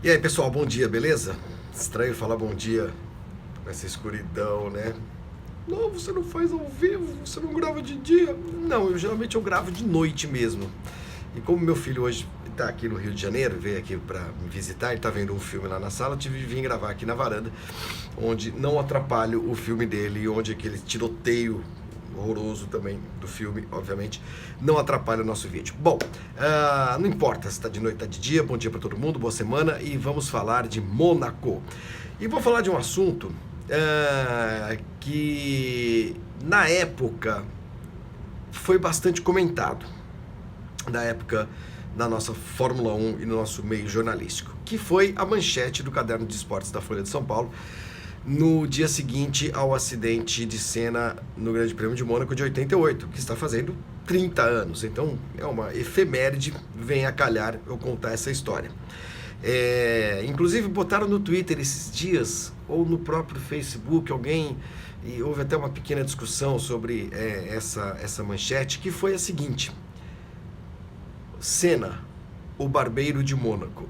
E aí, pessoal, bom dia, beleza? Estranho falar bom dia com essa escuridão, né? Não, você não faz ao vivo, você não grava de dia. Não, geralmente eu gravo de noite mesmo. E como meu filho hoje está aqui no Rio de Janeiro, veio aqui para me visitar, ele está vendo um filme lá na sala, eu tive que vir gravar aqui na varanda, onde não atrapalho o filme dele, onde aquele tiroteio horroroso também do filme, obviamente, não atrapalha o nosso vídeo. Bom, não importa se está de noite, está de dia, bom dia para todo mundo, boa semana, e vamos falar de Mônaco. E vou falar de um assunto que na época foi bastante comentado, na época da nossa Fórmula 1 e no nosso meio jornalístico, que foi a manchete do Caderno de Esportes da Folha de São Paulo, no dia seguinte ao acidente de Senna no Grande Prêmio de Mônaco de 88, que está fazendo 30 anos. Então é uma efeméride, vem a calhar eu contar essa história. Inclusive botaram no Twitter esses dias, ou no próprio Facebook, alguém, e houve até uma pequena discussão sobre essa manchete, que foi a seguinte: Senna, o barbeiro de Mônaco.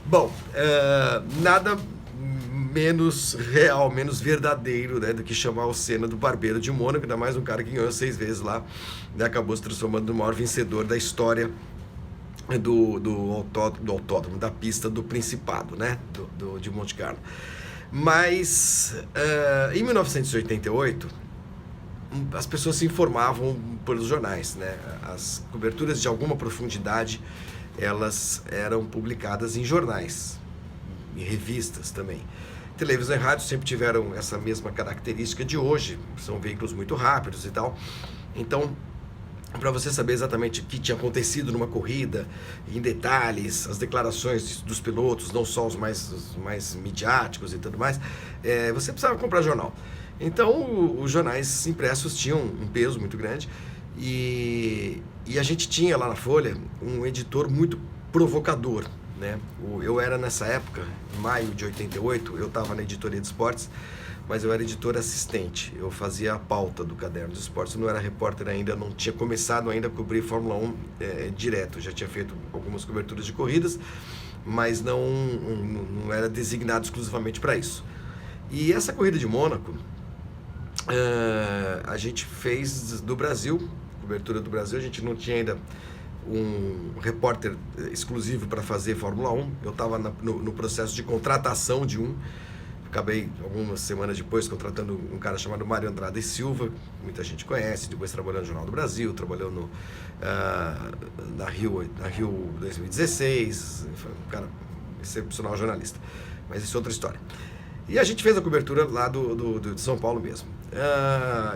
Bom, nada menos real, menos verdadeiro, né, do que chamar o Senna do barbeiro de Mônaco, ainda mais um cara que ganhou 6 vezes lá, né, acabou se transformando no maior vencedor da história do autódromo, da pista do Principado, né, de Monte Carlo. Mas em 1988 as pessoas se informavam pelos jornais, né? As coberturas de alguma profundidade elas eram publicadas em jornais, em revistas também. Televisão e rádio sempre tiveram essa mesma característica de hoje, são veículos muito rápidos e tal. Então, para você saber exatamente o que tinha acontecido numa corrida, em detalhes, as declarações dos pilotos, não só os mais midiáticos e tudo mais, você precisava comprar jornal. Então, os jornais impressos tinham um peso muito grande e a gente tinha lá na Folha um editor muito provocador, né? Eu era nessa época, em maio de 88, eu estava na editoria de esportes, mas eu era editor assistente, eu fazia a pauta do Caderno de Esportes, eu não era repórter ainda, não tinha começado ainda a cobrir Fórmula 1 direto, já tinha feito algumas coberturas de corridas, mas não era designado exclusivamente para isso. E essa corrida de Mônaco, a gente fez do Brasil, cobertura do Brasil, a gente não tinha ainda um repórter exclusivo para fazer Fórmula 1, eu estava no processo de contratação de um, acabei algumas semanas depois contratando um cara chamado Mário Andrade Silva, muita gente conhece, depois trabalhou no Jornal do Brasil, trabalhou na Rio 2016, foi um cara excepcional jornalista, mas isso é outra história. E a gente fez a cobertura lá de São Paulo mesmo.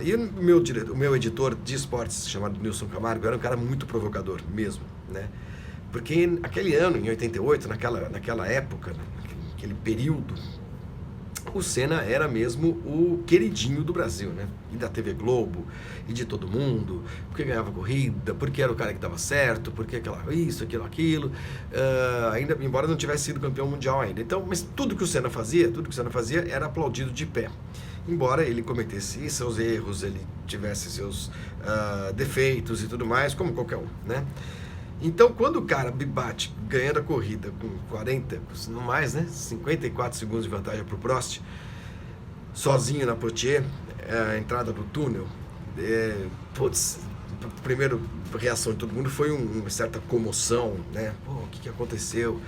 E o meu editor de esportes, chamado Nilson Camargo, era um cara muito provocador mesmo, né? Porque aquele ano, em 88, naquela época, naquele período, o Senna era mesmo o queridinho do Brasil, né? E da TV Globo, e de todo mundo, porque ganhava corrida, porque era o cara que dava certo, porque isso, aquilo, ainda, embora não tivesse sido campeão mundial ainda. Então, mas tudo que o Senna fazia era aplaudido de pé. Embora ele cometesse seus erros, ele tivesse seus defeitos e tudo mais, como qualquer um, né? Então, quando o cara bate ganhando a corrida com 40, não mais, né? 54 segundos de vantagem para o Prost, sozinho na Poitiers, a entrada do túnel, a primeira reação de todo mundo foi uma certa comoção, né? Pô, o que aconteceu?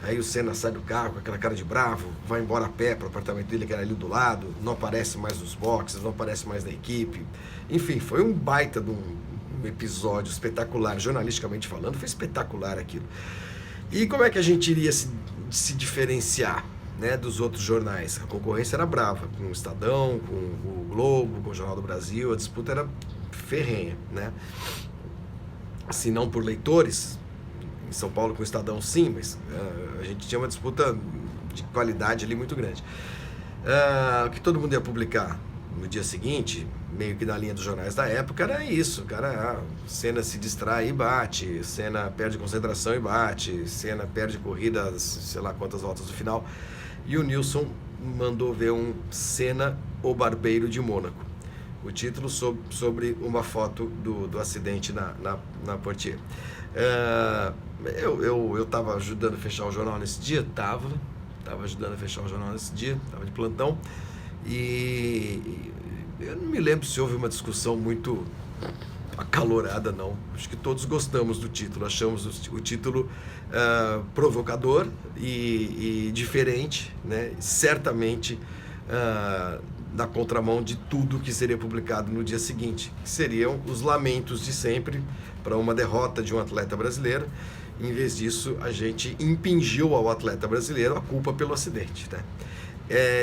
Aí o Senna sai do carro com aquela cara de bravo, vai embora a pé para o apartamento dele, que era ali do lado, não aparece mais nos boxes, não aparece mais na equipe. Enfim, foi um baita de um episódio espetacular, jornalisticamente falando, foi espetacular aquilo. E como é que a gente iria se diferenciar, né, dos outros jornais? A concorrência era brava, com o Estadão, com o Globo, com o Jornal do Brasil, a disputa era ferrenha, né? Se não por leitores, em São Paulo com o Estadão sim, mas a gente tinha uma disputa de qualidade ali muito grande. O que todo mundo ia publicar no dia seguinte, meio que na linha dos jornais da época, era isso, cara. Senna se distrai e bate, Senna perde concentração e bate, Senna perde corrida, sei lá quantas voltas no final. E o Nilson mandou ver um Senna, o barbeiro de Mônaco. O título sobre uma foto do acidente na Poitiers. Eu eu estava ajudando a fechar o jornal nesse dia? Estava ajudando a fechar o jornal nesse dia, estava de plantão. E eu não me lembro se houve uma discussão muito acalorada, não. Acho que todos gostamos do título, achamos o título provocador e diferente, né? Certamente na contramão de tudo que seria publicado no dia seguinte, que seriam os lamentos de sempre para uma derrota de um atleta brasileiro. Em vez disso, a gente impingiu ao atleta brasileiro a culpa pelo acidente, né?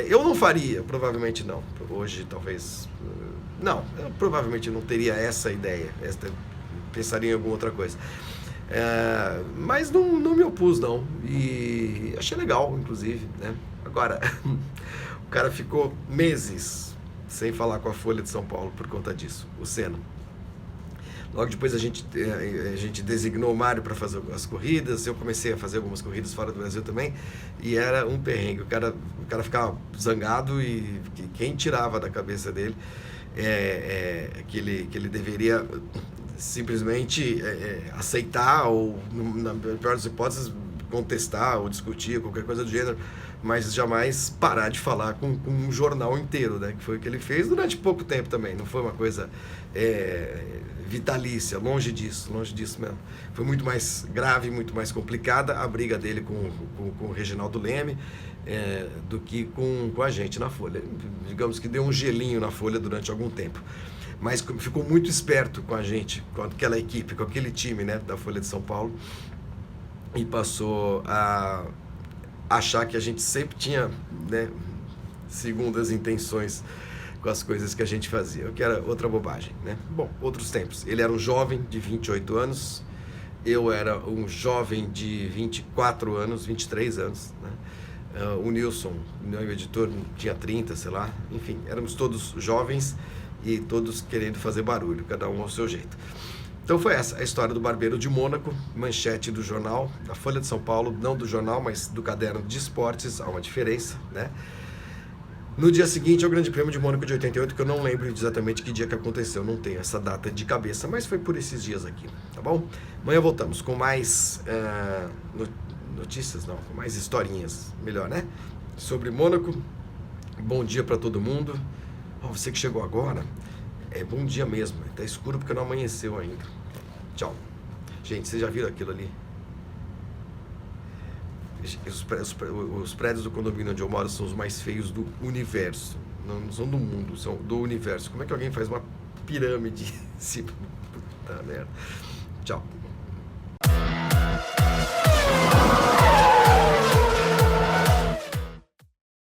Eu não faria, provavelmente não. Hoje, talvez... Não, eu provavelmente não teria essa ideia. Pensaria em alguma outra coisa. Mas não me opus, não. E achei legal, inclusive, né? Agora, o cara ficou meses sem falar com a Folha de São Paulo por conta disso, o Senna. Logo depois a gente designou o Mário para fazer as corridas, eu comecei a fazer algumas corridas fora do Brasil também, e era um perrengue. O cara ficava zangado e quem tirava da cabeça dele que ele deveria simplesmente aceitar ou, na pior das hipóteses, contestar ou discutir, qualquer coisa do gênero, mas jamais parar de falar com um jornal inteiro, né? Que foi o que ele fez durante pouco tempo também, não foi uma coisa vitalícia, longe disso mesmo. Foi muito mais grave, muito mais complicada a briga dele com o Reginaldo Leme do que com a gente na Folha. Digamos que deu um gelinho na Folha durante algum tempo. Mas ficou muito esperto com a gente, com aquela equipe, com aquele time, né, da Folha de São Paulo, e passou a achar que a gente sempre tinha, né, segundas intenções com as coisas que a gente fazia, o que era outra bobagem, né? Bom, outros tempos. Ele era um jovem de 28 anos, eu era um jovem de 24 anos, 23 anos, né? O Nilson, meu editor, tinha 30, sei lá, enfim, éramos todos jovens e todos querendo fazer barulho, cada um ao seu jeito. Então foi essa a história do Barbeiro de Mônaco, manchete do jornal, da Folha de São Paulo, não do jornal, mas do caderno de esportes, há uma diferença, né? No dia seguinte ao Grande Prêmio de Mônaco de 88, que eu não lembro exatamente que dia que aconteceu, não tenho essa data de cabeça, mas foi por esses dias aqui, tá bom? Amanhã voltamos com mais notícias, não, com mais historinhas, melhor, né? Sobre Mônaco. Bom dia para todo mundo. Você que chegou agora, bom dia mesmo, tá escuro porque não amanheceu ainda. Tchau. Gente, vocês já viram aquilo ali? Os prédios do condomínio onde eu moro são os mais feios do universo. Não são do mundo, são do universo. Como é que alguém faz uma pirâmide em cima? Puta merda. Tchau.